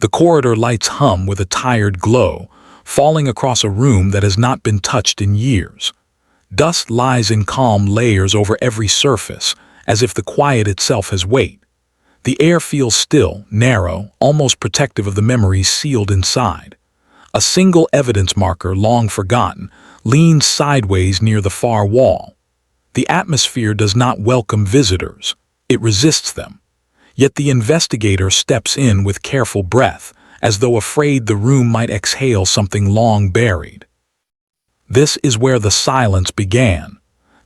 The corridor lights hum with a tired glow, falling across a room that has not been touched in years. Dust lies in calm layers over every surface, as if the quiet itself has weight. The air feels still, narrow, almost protective of the memories sealed inside. A single evidence marker, long forgotten, leans sideways near the far wall. The atmosphere does not welcome visitors. It resists them. Yet the investigator steps in with careful breath, as though afraid the room might exhale something long buried. This is where the silence began.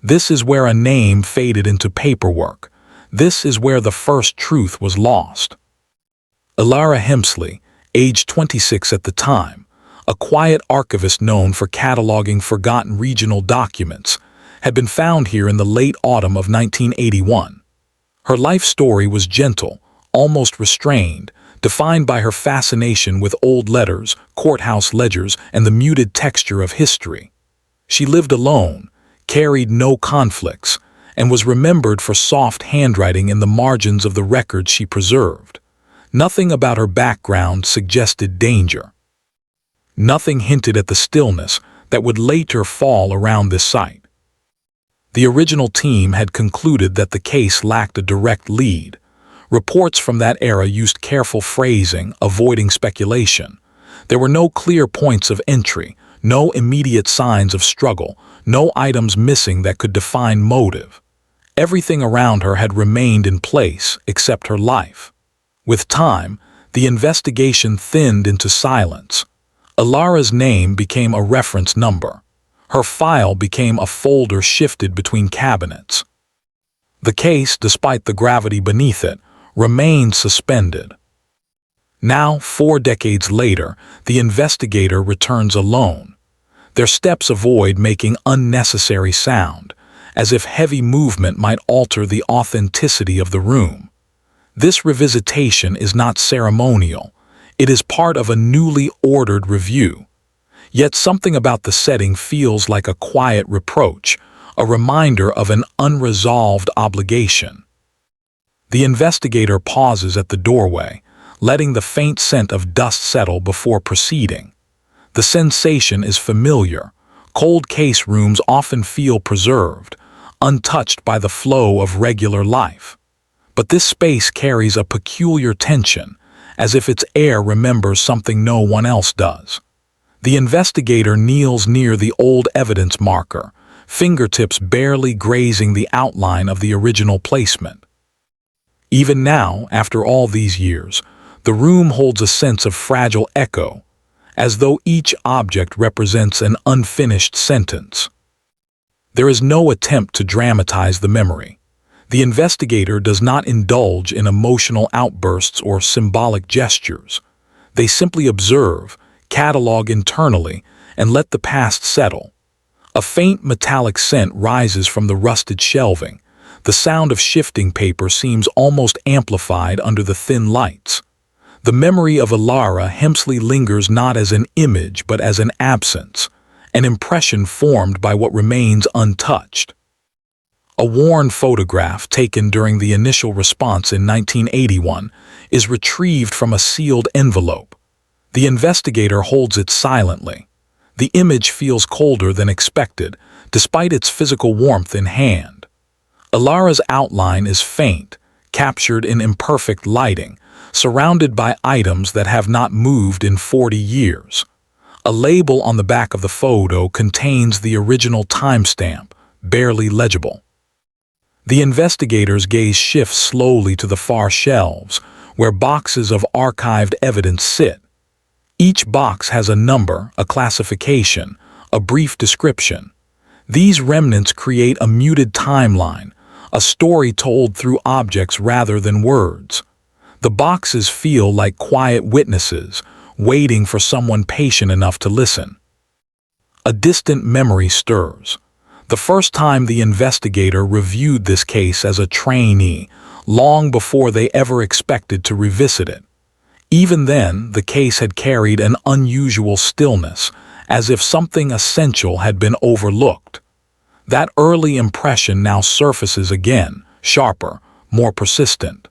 This is where a name faded into paperwork. This is where the first truth was lost. Elara Hemsley, age 26 at the time, a quiet archivist known for cataloging forgotten regional documents, had been found here in the late autumn of 1981. Her life story was gentle, almost restrained, defined by her fascination with old letters, courthouse ledgers, and the muted texture of history. She lived alone, carried no conflicts, and was remembered for soft handwriting in the margins of the records she preserved. Nothing about her background suggested danger. Nothing hinted at the stillness that would later fall around this site. The original team had concluded that the case lacked a direct lead. Reports from that era used careful phrasing, avoiding speculation. There were no clear points of entry, no immediate signs of struggle, no items missing that could define motive. Everything around her had remained in place except her life. With time, the investigation thinned into silence. Elara's name became a reference number. Her file became a folder shifted between cabinets. The case, despite the gravity beneath it, remained suspended. Now, 4 decades later, the investigator returns alone. Their steps avoid making unnecessary sound, as if heavy movement might alter the authenticity of the room. This revisitation is not ceremonial. It is part of a newly ordered review. Yet something about the setting feels like a quiet reproach, a reminder of an unresolved obligation. The investigator pauses at the doorway, letting the faint scent of dust settle before proceeding. The sensation is familiar. Cold case rooms often feel preserved, untouched by the flow of regular life. But this space carries a peculiar tension, as if its air remembers something no one else does. The investigator kneels near the old evidence marker, fingertips barely grazing the outline of the original placement. Even now, after all these years, the room holds a sense of fragile echo, as though each object represents an unfinished sentence. There is no attempt to dramatize the memory. The investigator does not indulge in emotional outbursts or symbolic gestures. They simply observe, catalog internally, and let the past settle. A faint metallic scent rises from the rusted shelving. The sound of shifting paper seems almost amplified under the thin lights. The memory of Elara Hemsley lingers not as an image but as an absence, an impression formed by what remains untouched. A worn photograph taken during the initial response in 1981 is retrieved from a sealed envelope. The investigator holds it silently. The image feels colder than expected, despite its physical warmth in hand. Elara's outline is faint, captured in imperfect lighting, surrounded by items that have not moved in 40 years. A label on the back of the photo contains the original timestamp, barely legible. The investigator's gaze shifts slowly to the far shelves, where boxes of archived evidence sit. Each box has a number, a classification, a brief description. These remnants create a muted timeline, a story told through objects rather than words. The boxes feel like quiet witnesses, waiting for someone patient enough to listen. A distant memory stirs. The first time the investigator reviewed this case as a trainee, long before they ever expected to revisit it. Even then, the case had carried an unusual stillness, as if something essential had been overlooked. That early impression now surfaces again, sharper, more persistent.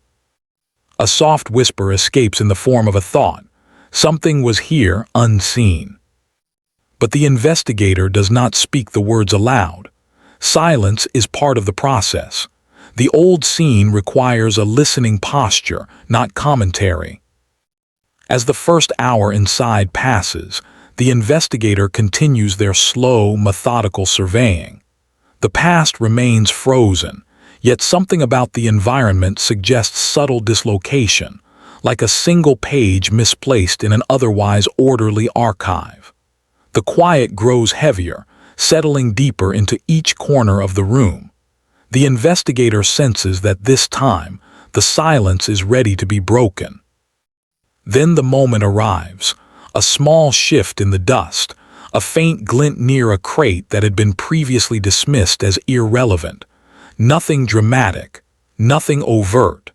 A soft whisper escapes in the form of a thought. Something was here unseen. But the investigator does not speak the words aloud. Silence is part of the process. The old scene requires a listening posture, not commentary. As the first hour inside passes, the investigator continues their slow, methodical surveying. The past remains frozen, yet something about the environment suggests subtle dislocation, like a single page misplaced in an otherwise orderly archive. The quiet grows heavier, settling deeper into each corner of the room. The investigator senses that this time, the silence is ready to be broken. Then the moment arrives, a small shift in the dust, a faint glint near a crate that had been previously dismissed as irrelevant. Nothing dramatic, nothing overt,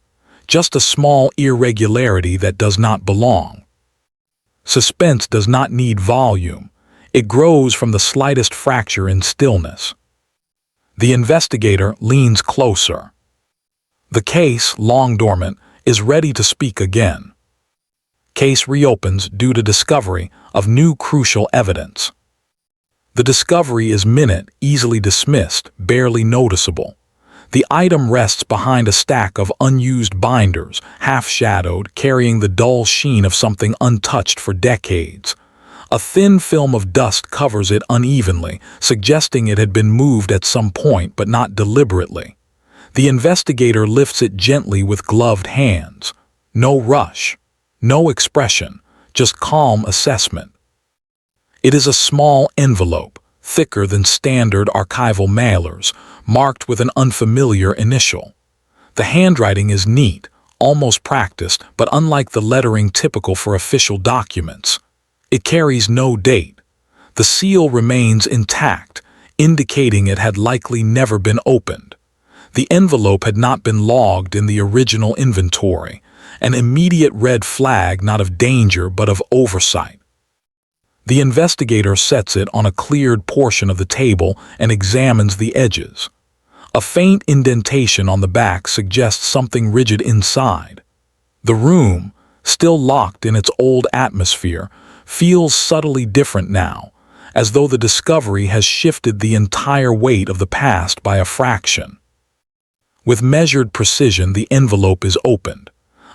just a small irregularity that does not belong. Suspense does not need volume. It grows from the slightest fracture in stillness. The investigator leans closer. The case, long dormant, is ready to speak again. Case reopens due to discovery of new crucial evidence. The discovery is minute, easily dismissed, barely noticeable. The item rests behind a stack of unused binders, half-shadowed, carrying the dull sheen of something untouched for decades. A thin film of dust covers it unevenly, suggesting it had been moved at some point but not deliberately. The investigator lifts it gently with gloved hands. No rush, no expression, just calm assessment. It is a small envelope, thicker than standard archival mailers, marked with an unfamiliar initial. The handwriting is neat, almost practiced, but unlike the lettering typical for official documents. It carries no date. The seal remains intact, indicating it had likely never been opened. The envelope had not been logged in the original inventory, an immediate red flag not of danger but of oversight. The investigator sets it on a cleared portion of the table and examines the edges. A faint indentation on the back suggests something rigid inside. The room, still locked in its old atmosphere, feels subtly different now, as though the discovery has shifted the entire weight of the past by a fraction. With measured precision, the envelope is opened.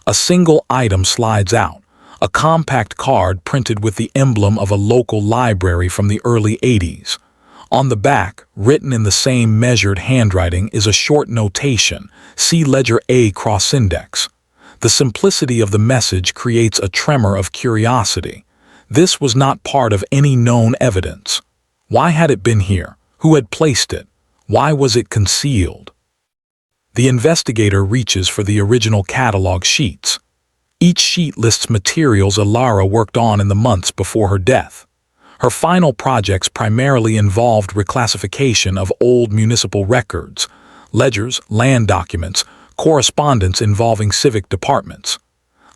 A single item slides out, a compact card printed with the emblem of a local library from the early 80s. On the back, written in the same measured handwriting, is a short notation, see Ledger A cross-index. The simplicity of the message creates a tremor of curiosity. This was not part of any known evidence. Why had it been here? Who had placed it? Why was it concealed? The investigator reaches for the original catalog sheets. Each sheet lists materials Elara worked on in the months before her death. Her final projects primarily involved reclassification of old municipal records, ledgers, land documents, correspondence involving civic departments.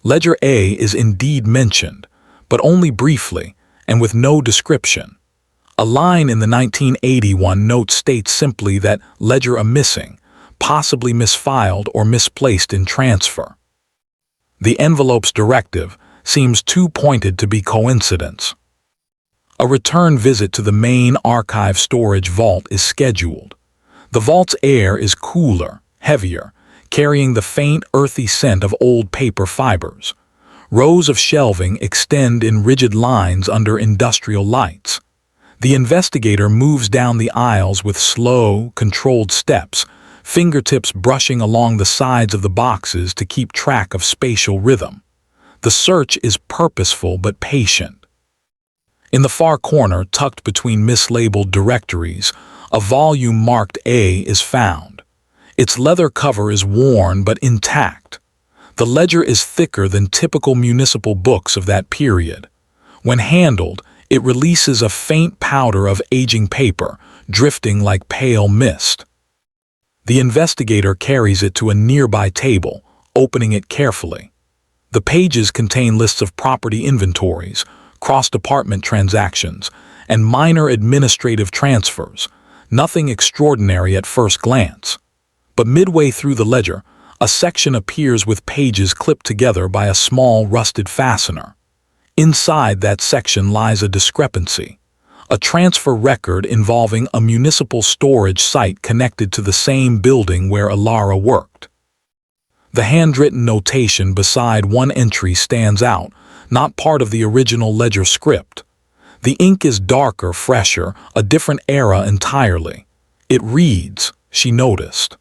Ledger A is indeed mentioned, but only briefly and with no description. A line in the 1981 note states simply that ledger a missing, possibly misfiled or misplaced in transfer. The envelope's directive seems too pointed to be coincidence. A return visit to the main archive storage vault is scheduled. The vault's air is cooler, heavier, carrying the faint, earthy scent of old paper fibers. Rows of shelving extend in rigid lines under industrial lights. The investigator moves down the aisles with slow, controlled steps, fingertips brushing along the sides of the boxes to keep track of spatial rhythm. The search is purposeful but patient. In the far corner, tucked between mislabeled directories, a volume marked A is found. Its leather cover is worn but intact. The ledger is thicker than typical municipal books of that period. When handled, it releases a faint powder of aging paper, drifting like pale mist. The investigator carries it to a nearby table, opening it carefully. The pages contain lists of property inventories, cross-department transactions, and minor administrative transfers, nothing extraordinary at first glance. But midway through the ledger, a section appears with pages clipped together by a small rusted fastener. Inside that section lies a discrepancy, a transfer record involving a municipal storage site connected to the same building where Elara worked. The handwritten notation beside one entry stands out, not part of the original ledger script. The ink is darker, fresher, a different era entirely. It reads, she noticed.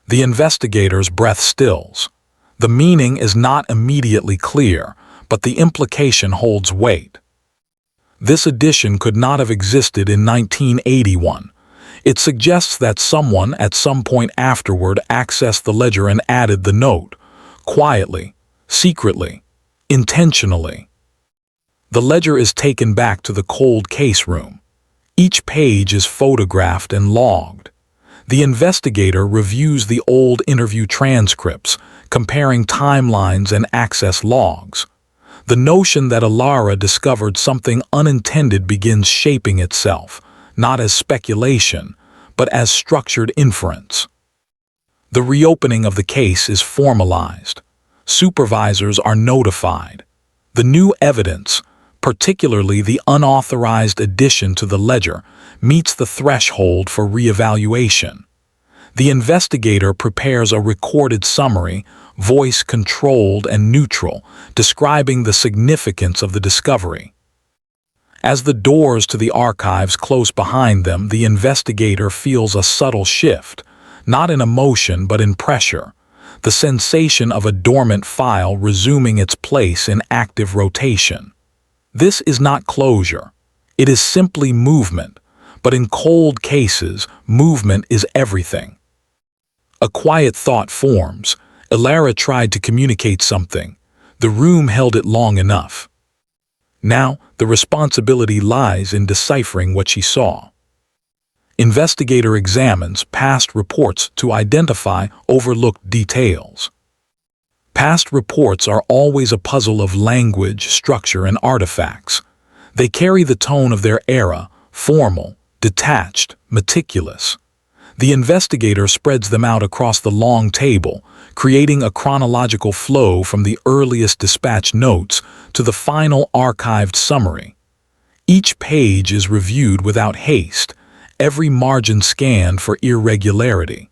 The investigator's breath stills. The meaning is not immediately clear, but the implication holds weight. This edition could not have existed in 1981. It suggests that someone at some point afterward accessed the ledger and added the note, quietly, secretly, intentionally. The ledger is taken back to the cold case room. Each page is photographed and logged. The investigator reviews the old interview transcripts, comparing timelines and access logs. The notion that Elara discovered something unintended begins shaping itself, not as speculation, but as structured inference. The reopening of the case is formalized. Supervisors are notified. The new evidence, particularly the unauthorized addition to the ledger, meets the threshold for reevaluation. The investigator prepares a recorded summary, voice-controlled and neutral, describing the significance of the discovery. As the doors to the archives close behind them, the investigator feels a subtle shift, not in emotion but in pressure, the sensation of a dormant file resuming its place in active rotation. This is not closure. It is simply movement, but in cold cases, movement is everything. A quiet thought forms. Elara tried to communicate something. The room held it long enough. Now, the responsibility lies in deciphering what she saw. Investigator examines past reports to identify overlooked details. Past reports are always a puzzle of language, structure, and artifacts. They carry the tone of their era, formal, detached, meticulous. The investigator spreads them out across the long table, creating a chronological flow from the earliest dispatch notes to the final archived summary. Each page is reviewed without haste, every margin scanned for irregularity.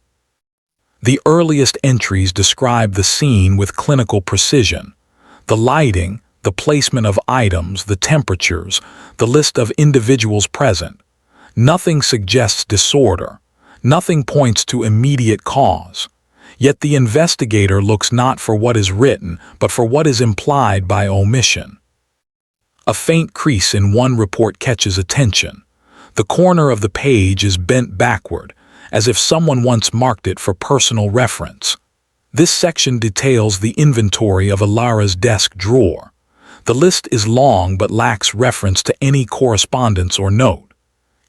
The earliest entries describe the scene with clinical precision. The lighting, the placement of items, the temperatures, the list of individuals present. Nothing suggests disorder. Nothing points to immediate cause. Yet the investigator looks not for what is written, but for what is implied by omission. A faint crease in one report catches attention. The corner of the page is bent backward, as if someone once marked it for personal reference. This section details the inventory of Elara's desk drawer. The list is long but lacks reference to any correspondence or note.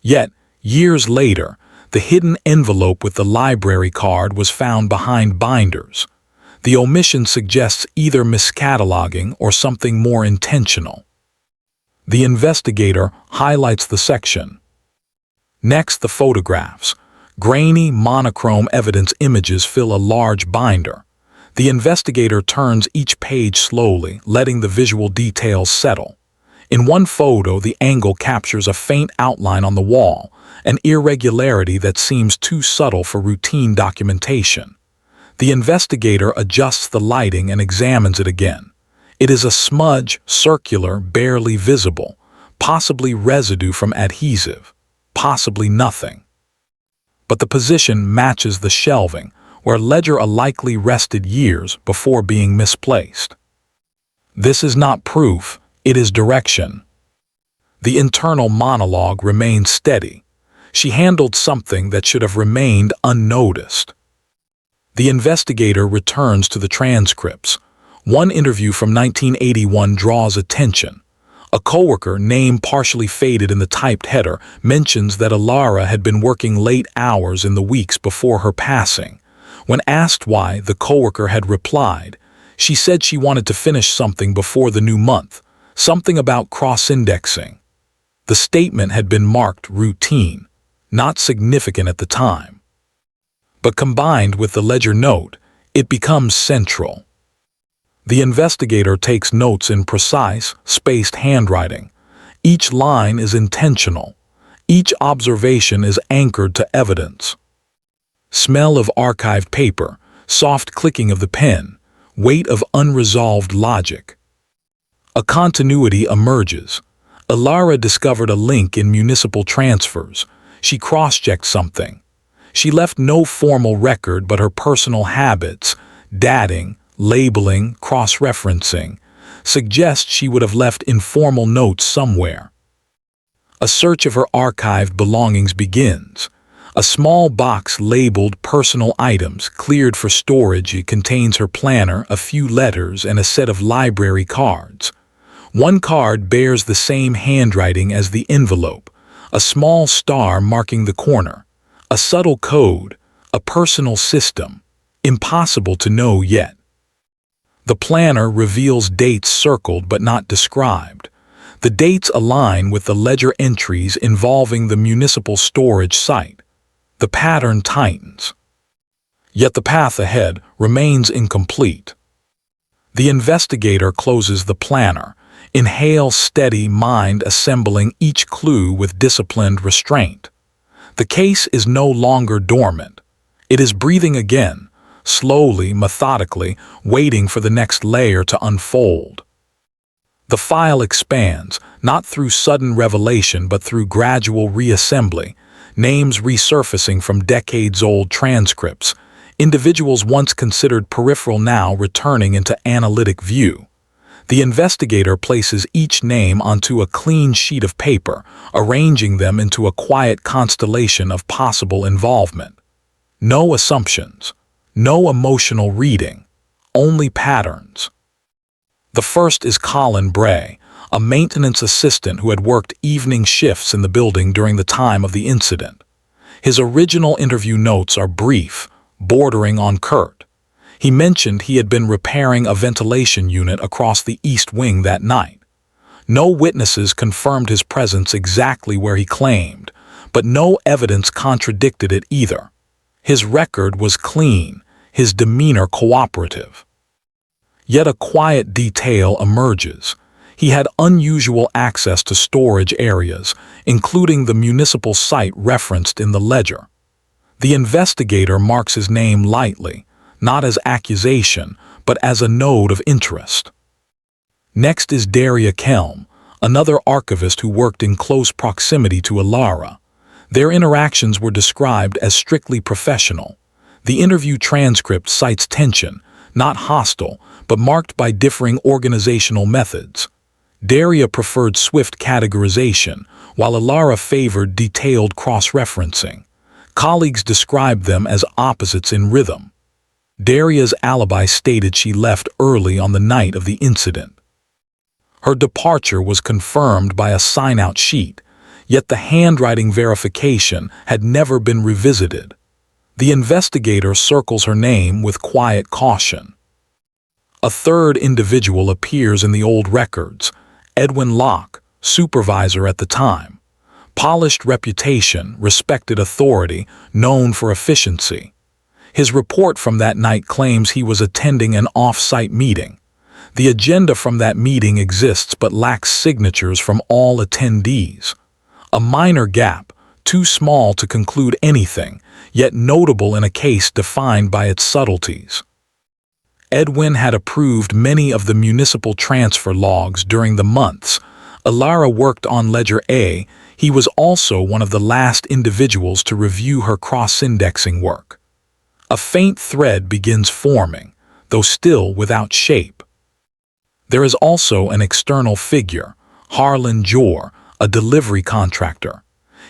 Yet, years later, the hidden envelope with the library card was found behind binders. The omission suggests either miscataloguing or something more intentional. The investigator highlights the section. Next, the photographs. Grainy, monochrome evidence images fill a large binder. The investigator turns each page slowly, letting the visual details settle. In one photo, the angle captures a faint outline on the wall, an irregularity that seems too subtle for routine documentation. The investigator adjusts the lighting and examines it again. It is a smudge, circular, barely visible, possibly residue from adhesive, possibly nothing. But the position matches the shelving, where ledger likely rested years before being misplaced. This is not proof, it is direction. The internal monologue remains steady. She handled something that should have remained unnoticed. The investigator returns to the transcripts. One interview from 1981 draws attention. A coworker, name partially faded in the typed header, mentions that Elara had been working late hours in the weeks before her passing. When asked why, the coworker had replied, she said she wanted to finish something before the new month, something about cross-indexing. The statement had been marked routine, not significant at the time. But combined with the ledger note, it becomes central. The investigator takes notes in precise, spaced handwriting. Each line is intentional. Each observation is anchored to evidence. Smell of archived paper, soft clicking of the pen, weight of unresolved logic. A continuity emerges. Elara discovered a link in municipal transfers. She cross-checked something. She left no formal record but her personal habits, dating, labeling, cross-referencing, suggest she would have left informal notes somewhere. A search of her archived belongings begins. A small box labeled personal items cleared for storage. It contains her planner, a few letters, and a set of library cards. One card bears the same handwriting as the envelope, a small star marking the corner, a subtle code, a personal system, impossible to know yet. The planner reveals dates circled but not described. The dates align with the ledger entries involving the municipal storage site. The pattern tightens. Yet the path ahead remains incomplete. The investigator closes the planner, inhale steady mind assembling each clue with disciplined restraint. The case is no longer dormant. It is breathing again, slowly, methodically, waiting for the next layer to unfold. The file expands, not through sudden revelation but through gradual reassembly, names resurfacing from decades-old transcripts, individuals once considered peripheral now returning into analytic view. The investigator places each name onto a clean sheet of paper, arranging them into a quiet constellation of possible involvement. No assumptions, no emotional reading, only patterns. The first is Colin Bray, a maintenance assistant who had worked evening shifts in the building during the time of the incident. His original interview notes are brief, bordering on curt. He mentioned he had been repairing a ventilation unit across the east wing that night. No witnesses confirmed his presence exactly where he claimed, but no evidence contradicted it either. His record was clean, his demeanor cooperative. Yet a quiet detail emerges. He had unusual access to storage areas, including the municipal site referenced in the ledger. The investigator marks his name lightly, not as accusation, but as a node of interest. Next is Elara Hemsley, another archivist who worked in close proximity to Elara. Their interactions were described as strictly professional. The interview transcript cites tension, not hostile, but marked by differing organizational methods. Elara preferred swift categorization, while Elara favored detailed cross-referencing. Colleagues described them as opposites in rhythm. Elara's alibi stated she left early on the night of the incident. Her departure was confirmed by a sign-out sheet, yet the handwriting verification had never been revisited. The investigator circles her name with quiet caution. A third individual appears in the old records, Edwin Locke, supervisor at the time. Polished reputation, respected authority, known for efficiency. His report from that night claims he was attending an off-site meeting. The agenda from that meeting exists but lacks signatures from all attendees. A minor gap, too small to conclude anything, yet notable in a case defined by its subtleties. Edwin had approved many of the municipal transfer logs during the months Elara worked on Ledger A. He was also one of the last individuals to review her cross-indexing work. A faint thread begins forming, though still without shape. There is also an external figure, Harlan Jor, a delivery contractor.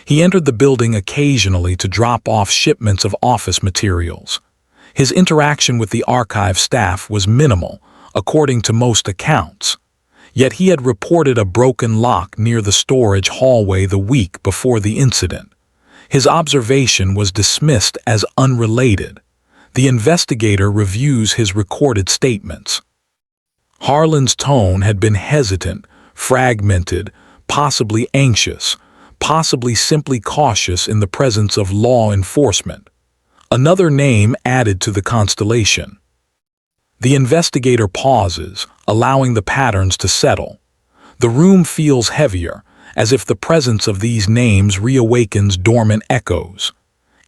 He entered the building occasionally to drop off shipments of office materials. His interaction with the archive staff was minimal, according to most accounts. Yet he had reported a broken lock near the storage hallway the week before the incident. His observation was dismissed as unrelated. The investigator reviews his recorded statements. Harlan's tone had been hesitant, fragmented, possibly anxious, possibly simply cautious in the presence of law enforcement. Another name added to the constellation. The investigator pauses, allowing the patterns to settle. The room feels heavier, as if the presence of these names reawakens dormant echoes.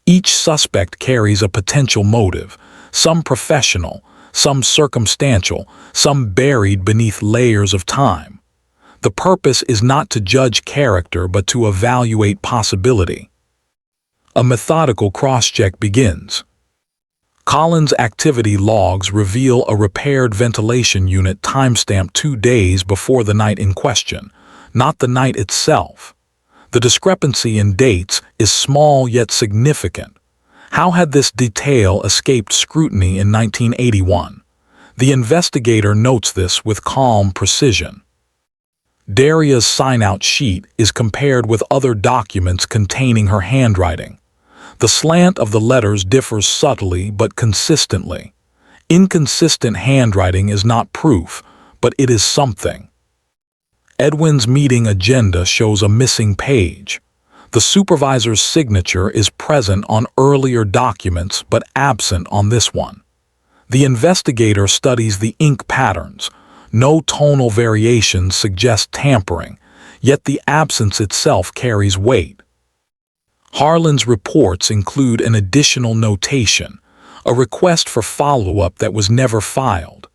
Each suspect carries a potential motive, some professional, some circumstantial, some buried beneath layers of time. The purpose is not to judge character but to evaluate possibility. A methodical cross-check begins. Collins' activity logs reveal a repaired ventilation unit timestamped 2 days before the night in question, not the night itself. The discrepancy in dates is small yet significant. How had this detail escaped scrutiny in 1981? The investigator notes this with calm precision. Daria's sign-out sheet is compared with other documents containing her handwriting. The slant of the letters differs subtly but consistently. Inconsistent handwriting is not proof, but it is something. Edwin's meeting agenda shows a missing page. The supervisor's signature is present on earlier documents but absent on this one. The investigator studies the ink patterns. No tonal variations suggest tampering, yet the absence itself carries weight. Harlan's reports include an additional notation, a request for follow-up that was never filed.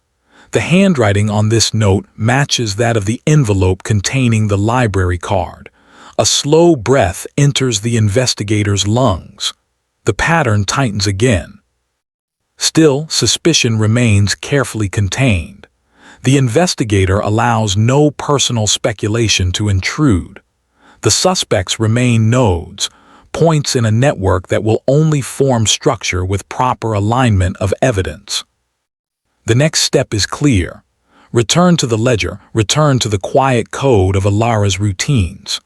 The handwriting on this note matches that of the envelope containing the library card. A slow breath enters the investigator's lungs. The pattern tightens again. Still, suspicion remains carefully contained. The investigator allows no personal speculation to intrude. The suspects remain nodes, points in a network that will only form structure with proper alignment of evidence. The next step is clear. Return to the ledger, return to the quiet code of Elara's routines.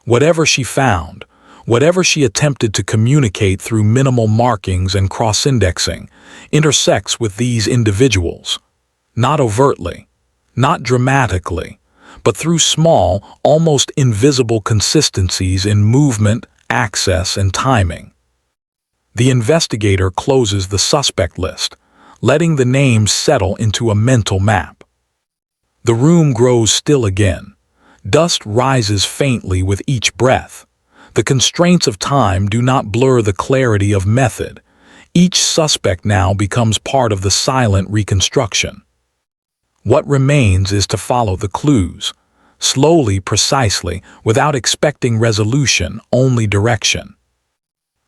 Whatever she found, whatever she attempted to communicate through minimal markings and cross-indexing, intersects with these individuals. Not overtly, not dramatically, but through small, almost invisible consistencies in movement, access, and timing. The investigator closes the suspect list, letting the names settle into a mental map. The room grows still again. Dust rises faintly with each breath. The constraints of time do not blur the clarity of method. Each suspect now becomes part of the silent reconstruction. What remains is to follow the clues, slowly, precisely, without expecting resolution, only direction.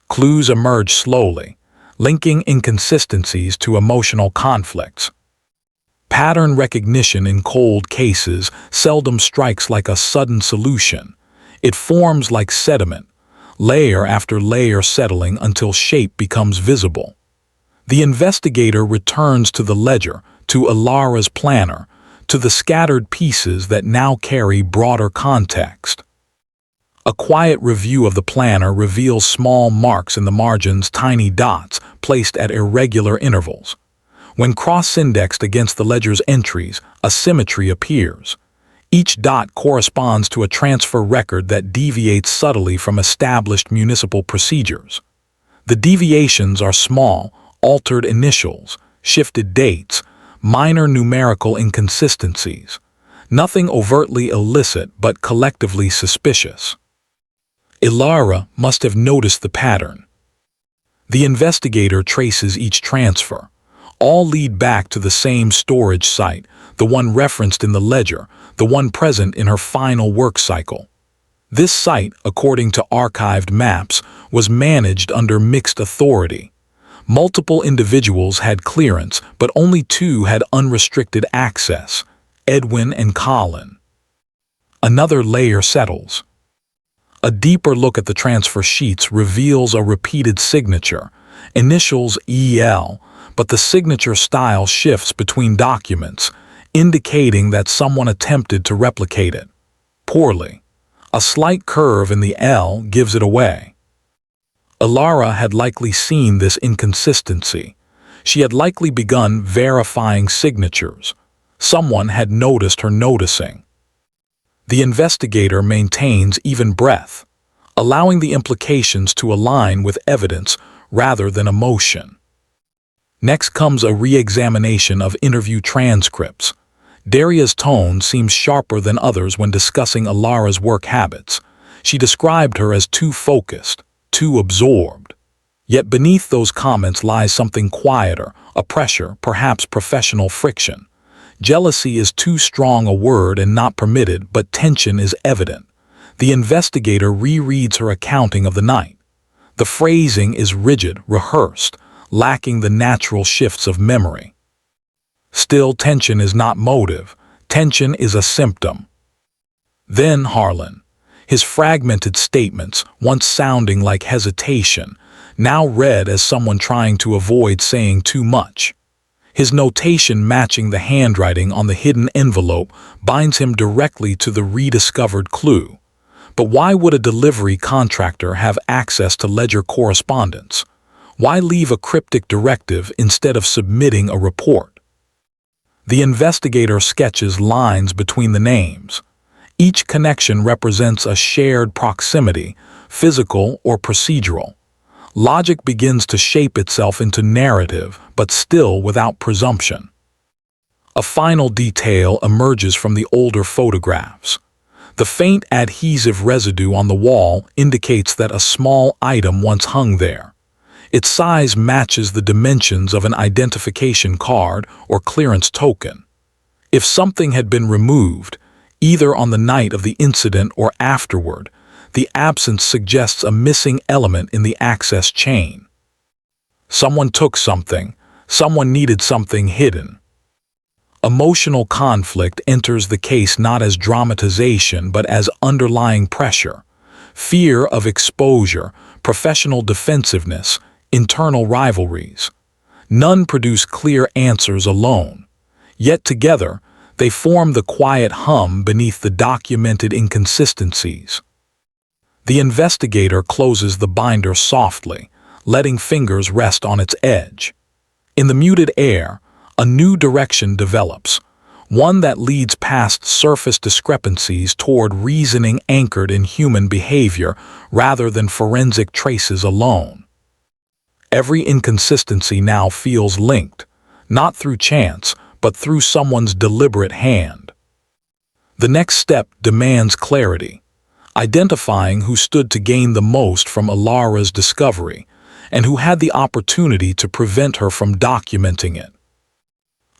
Clues emerge slowly, linking inconsistencies to emotional conflicts. Pattern recognition in cold cases seldom strikes like a sudden solution. It forms like sediment, layer after layer settling until shape becomes visible. The investigator returns to the ledger, to Elara's planner, to the scattered pieces that now carry broader context. A quiet review of the planner reveals small marks in the margins, tiny dots placed at irregular intervals. When cross-indexed against the ledger's entries, a symmetry appears. Each dot corresponds to a transfer record that deviates subtly from established municipal procedures. The deviations are small, altered initials, shifted dates, minor numerical inconsistencies. Nothing overtly illicit but collectively suspicious. Elara must have noticed the pattern. The investigator traces each transfer. All lead back to the same storage site, the one referenced in the ledger, the one present in her final work cycle. This site, according to archived maps, was managed under mixed authority. Multiple individuals had clearance, but only 2 had unrestricted access, Edwin and Colin. Another layer settles. A deeper look at the transfer sheets reveals a repeated signature, initials EL, but the signature style shifts between documents, indicating that someone attempted to replicate it. Poorly. A slight curve in the L gives it away. Elara had likely seen this inconsistency. She had likely begun verifying signatures. Someone had noticed her noticing. The investigator maintains even breath, allowing the implications to align with evidence rather than emotion. Next comes a re-examination of interview transcripts. Daria's tone seems sharper than others when discussing Elara's work habits. She described her as too focused, too absorbed. Yet beneath those comments lies something quieter, a pressure, perhaps professional friction. Jealousy is too strong a word and not permitted, but tension is evident. The investigator rereads her accounting of the night. The phrasing is rigid, rehearsed, lacking the natural shifts of memory. Still, tension is not motive. Tension is a symptom. Then Harlan. His fragmented statements, once sounding like hesitation, now read as someone trying to avoid saying too much. His notation matching the handwriting on the hidden envelope binds him directly to the rediscovered clue. But why would a delivery contractor have access to ledger correspondence? Why leave a cryptic directive instead of submitting a report? The investigator sketches lines between the names. Each connection represents a shared proximity, physical or procedural. Logic begins to shape itself into narrative, but still without presumption. A final detail emerges from the older photographs. The faint adhesive residue on the wall indicates that a small item once hung there. Its size matches the dimensions of an identification card or clearance token. If something had been removed, either on the night of the incident or afterward, the absence suggests a missing element in the access chain. Someone took something. Someone needed something hidden. Emotional conflict enters the case not as dramatization but as underlying pressure. Fear of exposure, professional defensiveness, internal rivalries. None produce clear answers alone. Yet together, they form the quiet hum beneath the documented inconsistencies. The investigator closes the binder softly, letting fingers rest on its edge. In the muted air, a new direction develops, one that leads past surface discrepancies toward reasoning anchored in human behavior rather than forensic traces alone. Every inconsistency now feels linked, not through chance, but through someone's deliberate hand. The next step demands clarity, identifying who stood to gain the most from Elara's discovery and who had the opportunity to prevent her from documenting it.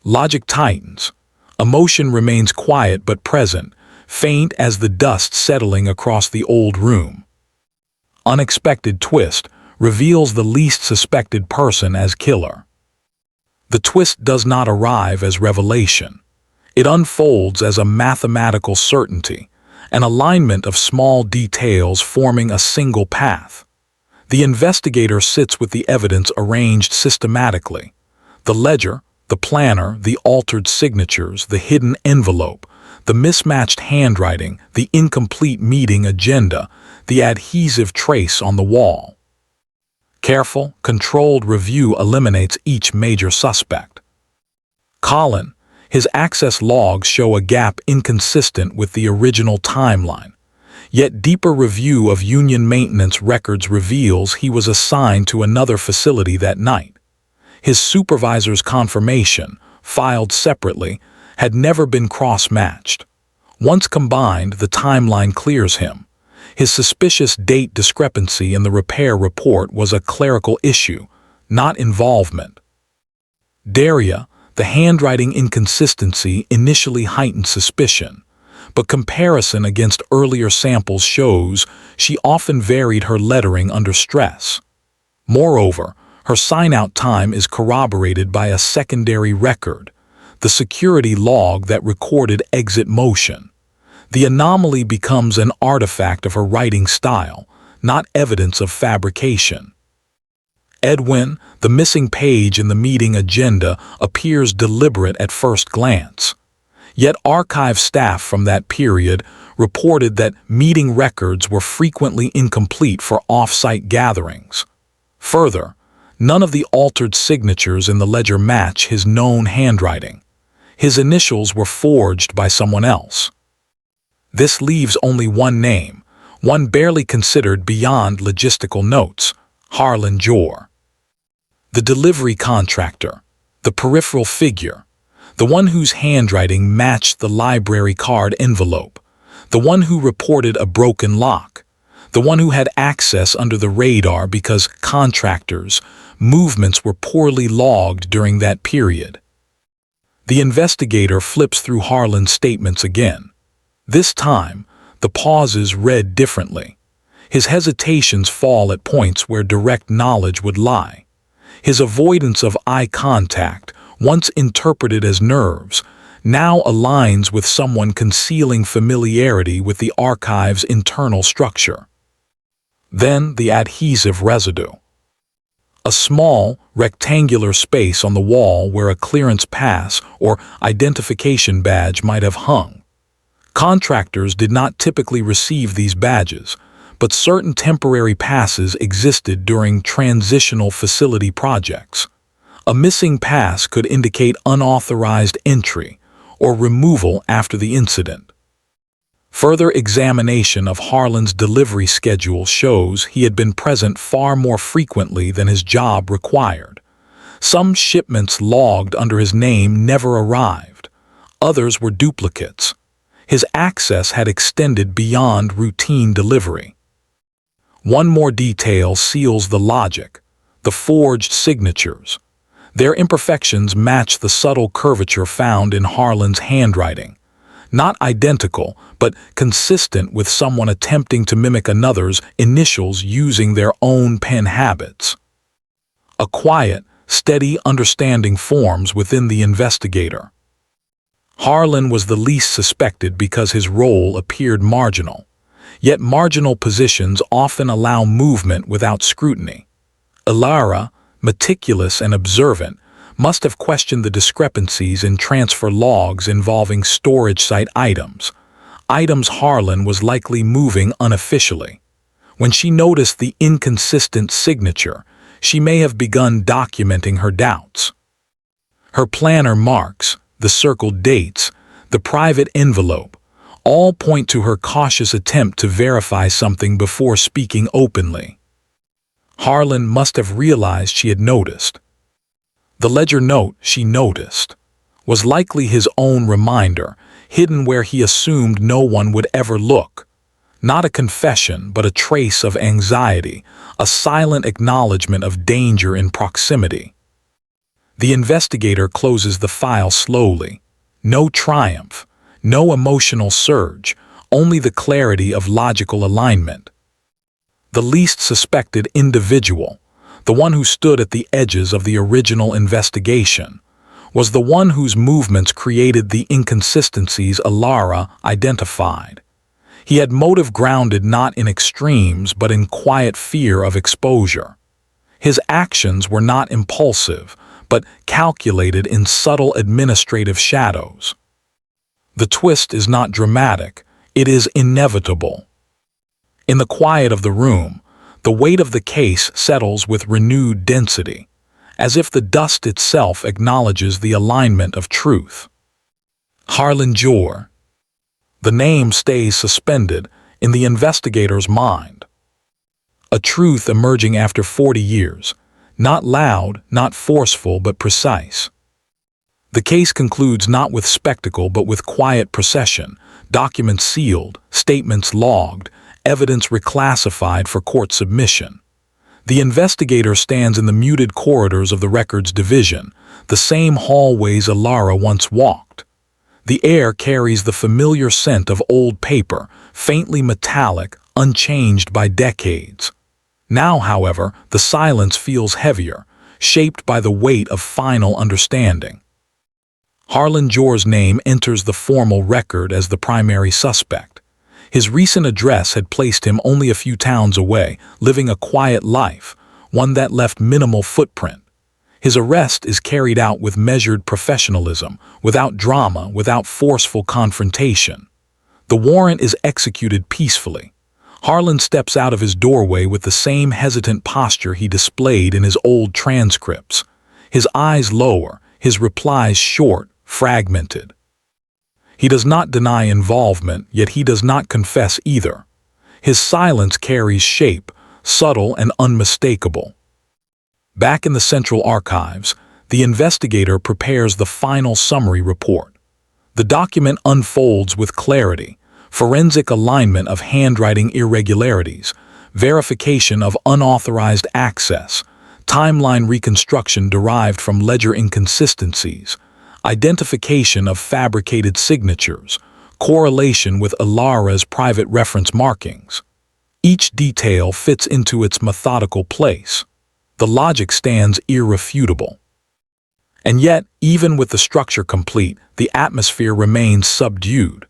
Logic tightens. Emotion remains quiet but present, faint as the dust settling across the old room. Unexpected twist reveals the least suspected person as killer. The twist does not arrive as revelation. It unfolds as a mathematical certainty, an alignment of small details forming a single path. The investigator sits with the evidence arranged systematically. The ledger, the planner, the altered signatures, the hidden envelope, the mismatched handwriting, the incomplete meeting agenda, the adhesive trace on the wall. Careful, controlled review eliminates each major suspect. Colin, his access logs show a gap inconsistent with the original timeline. Yet deeper review of union maintenance records reveals he was assigned to another facility that night. His supervisor's confirmation, filed separately, had never been cross-matched. Once combined, the timeline clears him. His suspicious date discrepancy in the repair report was a clerical issue, not involvement. Daria, the handwriting inconsistency initially heightened suspicion, but comparison against earlier samples shows she often varied her lettering under stress. Moreover, her sign-out time is corroborated by a secondary record, the security log that recorded exit motion. The anomaly becomes an artifact of her writing style, not evidence of fabrication. Edwin, the missing page in the meeting agenda, appears deliberate at first glance. Yet archive staff from that period reported that meeting records were frequently incomplete for off-site gatherings. Further, none of the altered signatures in the ledger match his known handwriting. His initials were forged by someone else. This leaves only one name, one barely considered beyond logistical notes: Harlan Jor. The delivery contractor, the peripheral figure, the one whose handwriting matched the library card envelope, the one who reported a broken lock, the one who had access under the radar because contractors' movements were poorly logged during that period. The investigator flips through Harlan's statements again. This time, the pauses read differently. His hesitations fall at points where direct knowledge would lie. His avoidance of eye contact, once interpreted as nerves, now aligns with someone concealing familiarity with the archive's internal structure. Then the adhesive residue. A small, rectangular space on the wall where a clearance pass or identification badge might have hung. Contractors did not typically receive these badges, but certain temporary passes existed during transitional facility projects. A missing pass could indicate unauthorized entry or removal after the incident. Further examination of Harlan's delivery schedule shows he had been present far more frequently than his job required. Some shipments logged under his name never arrived. Others were duplicates. His access had extended beyond routine delivery. One more detail seals the logic: the forged signatures. Their imperfections match the subtle curvature found in Harlan's handwriting. Not identical, but consistent with someone attempting to mimic another's initials using their own pen habits. A quiet, steady understanding forms within the investigator. Harlan was the least suspected because his role appeared marginal. Yet marginal positions often allow movement without scrutiny. Elara, meticulous and observant, must have questioned the discrepancies in transfer logs involving storage site items. Items Harlan was likely moving unofficially. When she noticed the inconsistent signature, she may have begun documenting her doubts. Her planner marks, the circled dates, the private envelope, all point to her cautious attempt to verify something before speaking openly. Harlan must have realized she had noticed. The ledger note she noticed was likely his own reminder, hidden where he assumed no one would ever look. Not a confession, but a trace of anxiety, a silent acknowledgement of danger in proximity. The investigator closes the file slowly. No triumph, no emotional surge, only the clarity of logical alignment. The least suspected individual, the one who stood at the edges of the original investigation, was the one whose movements created the inconsistencies Elara identified. He had motive grounded not in extremes but in quiet fear of exposure. His actions were not impulsive, but calculated in subtle administrative shadows. The twist is not dramatic, it is inevitable. In the quiet of the room, the weight of the case settles with renewed density, as if the dust itself acknowledges the alignment of truth. Harlan Jor. The name stays suspended in the investigator's mind. A truth emerging after 40 years, not loud, not forceful, but precise. The case concludes not with spectacle but with quiet procession, documents sealed, statements logged, evidence reclassified for court submission. The investigator stands in the muted corridors of the records division, the same hallways Elara once walked. The air carries the familiar scent of old paper, faintly metallic, unchanged by decades. Now, however, the silence feels heavier, shaped by the weight of final understanding. Harlan Jor's name enters the formal record as the primary suspect. His recent address had placed him only a few towns away, living a quiet life, one that left minimal footprint. His arrest is carried out with measured professionalism, without drama, without forceful confrontation. The warrant is executed peacefully. Harlan steps out of his doorway with the same hesitant posture he displayed in his old transcripts. His eyes lower, his replies short, fragmented. He does not deny involvement, yet he does not confess either. His silence carries shape, subtle and unmistakable. Back in the central archives, the investigator prepares the final summary report. The document unfolds with clarity: forensic alignment of handwriting irregularities, verification of unauthorized access, timeline reconstruction derived from ledger inconsistencies, identification of fabricated signatures, correlation with Elara's private reference markings. Each detail fits into its methodical place. The logic stands irrefutable. And yet, even with the structure complete, the atmosphere remains subdued.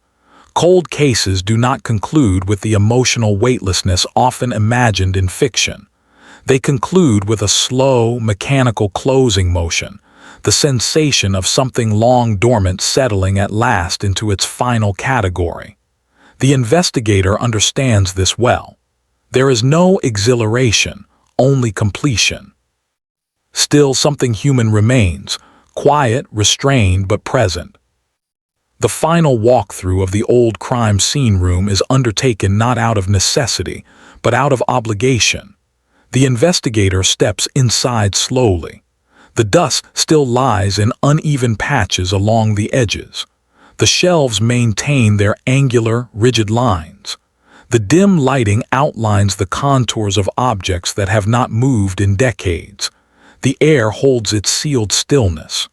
Cold cases do not conclude with the emotional weightlessness often imagined in fiction. They conclude with a slow, mechanical closing motion, the sensation of something long dormant settling at last into its final category. The investigator understands this well. There is no exhilaration, only completion. Still, something human remains, quiet, restrained, but present. The final walkthrough of the old crime scene room is undertaken not out of necessity, but out of obligation. The investigator steps inside slowly. The dust still lies in uneven patches along the edges. The shelves maintain their angular, rigid lines. The dim lighting outlines the contours of objects that have not moved in decades. The air holds its sealed stillness.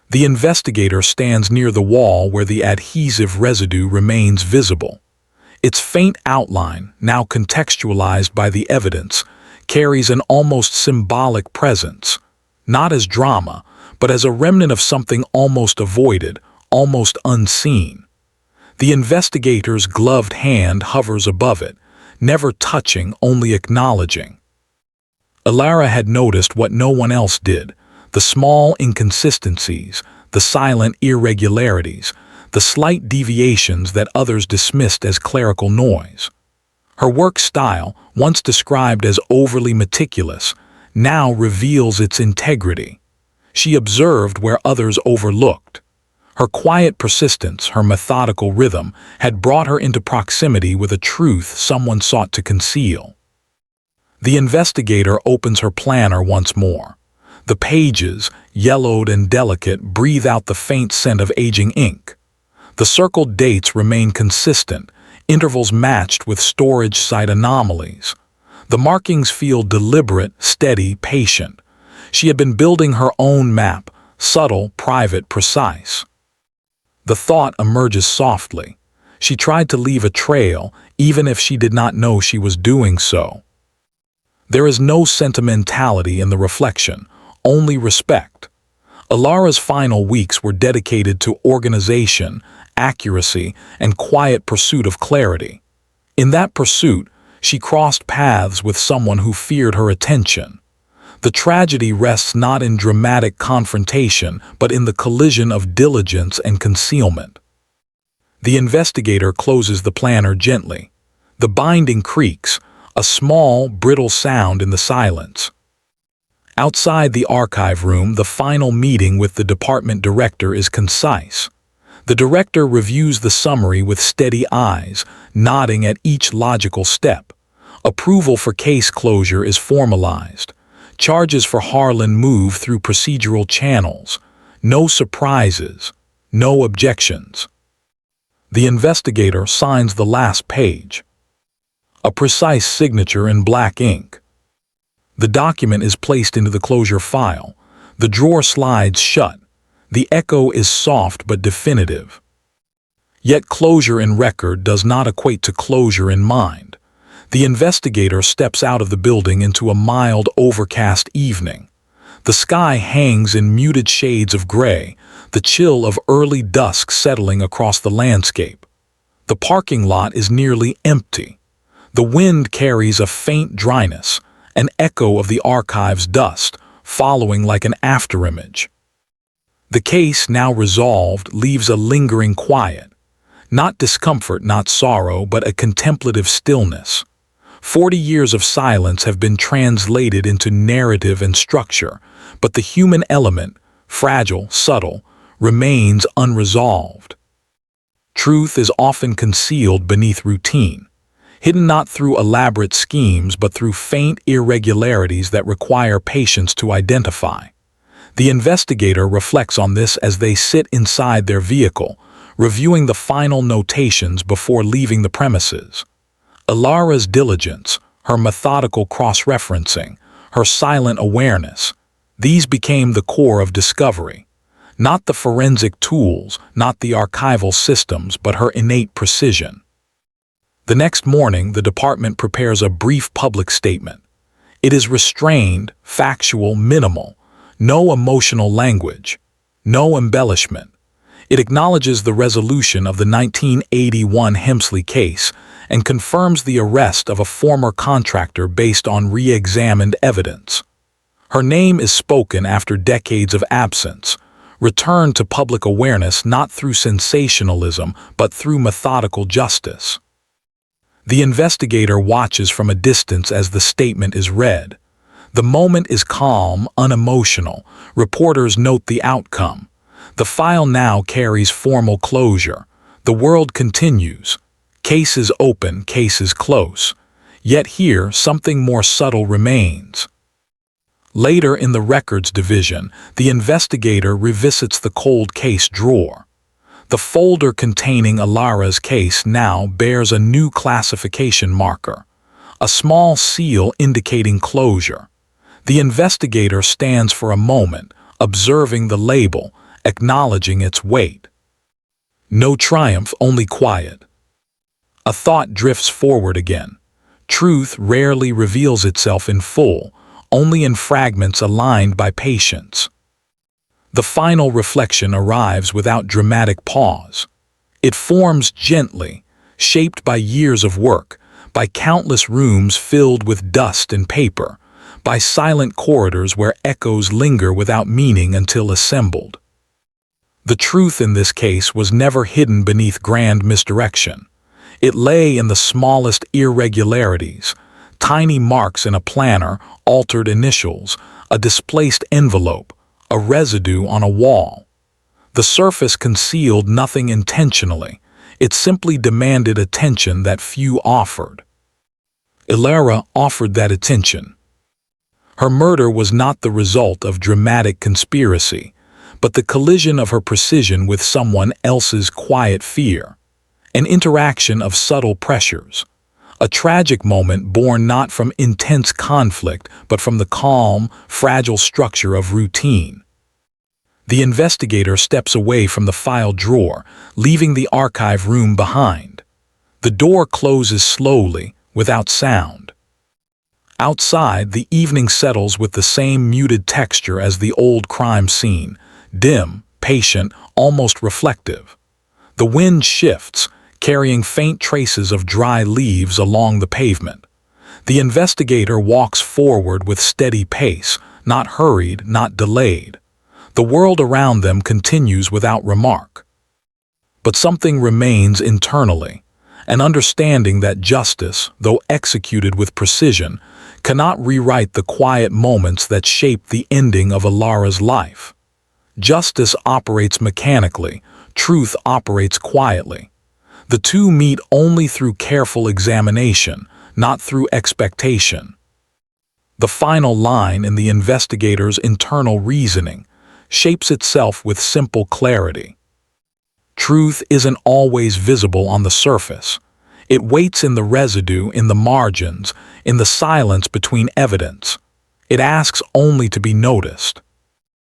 The investigator stands near the wall where the adhesive residue remains visible. Its faint outline, now contextualized by the evidence, carries an almost symbolic presence, not as drama, but as a remnant of something almost avoided, almost unseen. The investigator's gloved hand hovers above it, never touching, only acknowledging. Elara had noticed what no one else did: the small inconsistencies, the silent irregularities, the slight deviations that others dismissed as clerical noise. Her work style, once described as overly meticulous, now reveals its integrity. She observed where others overlooked. Her quiet persistence, her methodical rhythm, had brought her into proximity with a truth someone sought to conceal. The investigator opens her planner once more. The pages, yellowed and delicate, breathe out the faint scent of aging ink. The circled dates remain consistent, intervals matched with storage site anomalies. The markings feel deliberate, steady, patient. She had been building her own map, subtle, private, precise. The thought emerges softly. She tried to leave a trail, even if she did not know she was doing so. There is no sentimentality in the reflection, only respect. Elara's final weeks were dedicated to organization, accuracy, and quiet pursuit of clarity. In that pursuit, she crossed paths with someone who feared her attention. The tragedy rests not in dramatic confrontation, but in the collision of diligence and concealment. The investigator closes the planner gently. The binding creaks, a small, brittle sound in the silence. Outside the archive room, the final meeting with the department director is concise. The director reviews the summary with steady eyes, nodding at each logical step. Approval for case closure is formalized. Charges for Harlan move through procedural channels. No surprises, no objections. The investigator signs the last page. A precise signature in black ink. The document is placed into the closure file. The drawer slides shut. The echo is soft but definitive. Yet closure in record does not equate to closure in mind. The investigator steps out of the building into a mild, overcast evening. The sky hangs in muted shades of gray, the chill of early dusk settling across the landscape. The parking lot is nearly empty. The wind carries a faint dryness, an echo of the archive's dust, following like an afterimage. The case, now resolved, leaves a lingering quiet. Not discomfort, not sorrow, but a contemplative stillness. 40 years of silence have been translated into narrative and structure, but the human element, fragile, subtle, remains unresolved. Truth is often concealed beneath routine. hidden not through elaborate schemes but through faint irregularities that require patience to identify. The investigator reflects on this as they sit inside their vehicle, reviewing the final notations before leaving the premises. Elara's diligence, her methodical cross-referencing, her silent awareness, these became the core of discovery. Not the forensic tools, not the archival systems, but her innate precision. The next morning, the department prepares a brief public statement. It is restrained, factual, minimal. No emotional language. No embellishment. It acknowledges the resolution of the 1981 Hemsley case and confirms the arrest of a former contractor based on re-examined evidence. Her name is spoken after decades of absence, returned to public awareness not through sensationalism but through methodical justice. The investigator watches from a distance as the statement is read. The moment is calm, unemotional. Reporters note the outcome. The file now carries formal closure. The world continues. Cases open, cases close. Yet here, something more subtle remains. Later in the records division, the investigator revisits the cold case drawer. The folder containing Elara's case now bears a new classification marker, a small seal indicating closure. The investigator stands for a moment, observing the label, acknowledging its weight. No triumph, only quiet. A thought drifts forward again. Truth rarely reveals itself in full, only in fragments aligned by patience. The final reflection arrives without dramatic pause. It forms gently, shaped by years of work, by countless rooms filled with dust and paper, by silent corridors where echoes linger without meaning until assembled. The truth in this case was never hidden beneath grand misdirection. It lay in the smallest irregularities, tiny marks in a planner, altered initials, a displaced envelope, a residue on a wall. The surface concealed nothing intentionally. It simply demanded attention that few offered. Elara offered that attention. Her murder was not the result of dramatic conspiracy, but the collision of her precision with someone else's quiet fear, an interaction of subtle pressures, a tragic moment born not from intense conflict but from the calm, fragile structure of routine. The investigator steps away from the file drawer, leaving the archive room behind. The door closes slowly, without sound. Outside, the evening settles with the same muted texture as the old crime scene, dim, patient, almost reflective. The wind shifts, carrying faint traces of dry leaves along the pavement. The investigator walks forward with steady pace, not hurried, not delayed. The world around them continues without remark. But something remains internally, an understanding that justice, though executed with precision, cannot rewrite the quiet moments that shape the ending of Elara's life. Justice operates mechanically, truth operates quietly. The two meet only through careful examination, not through expectation. The final line in the investigator's internal reasoning shapes itself with simple clarity. Truth isn't always visible on the surface. It waits in the residue, in the margins, in the silence between evidence. It asks only to be noticed.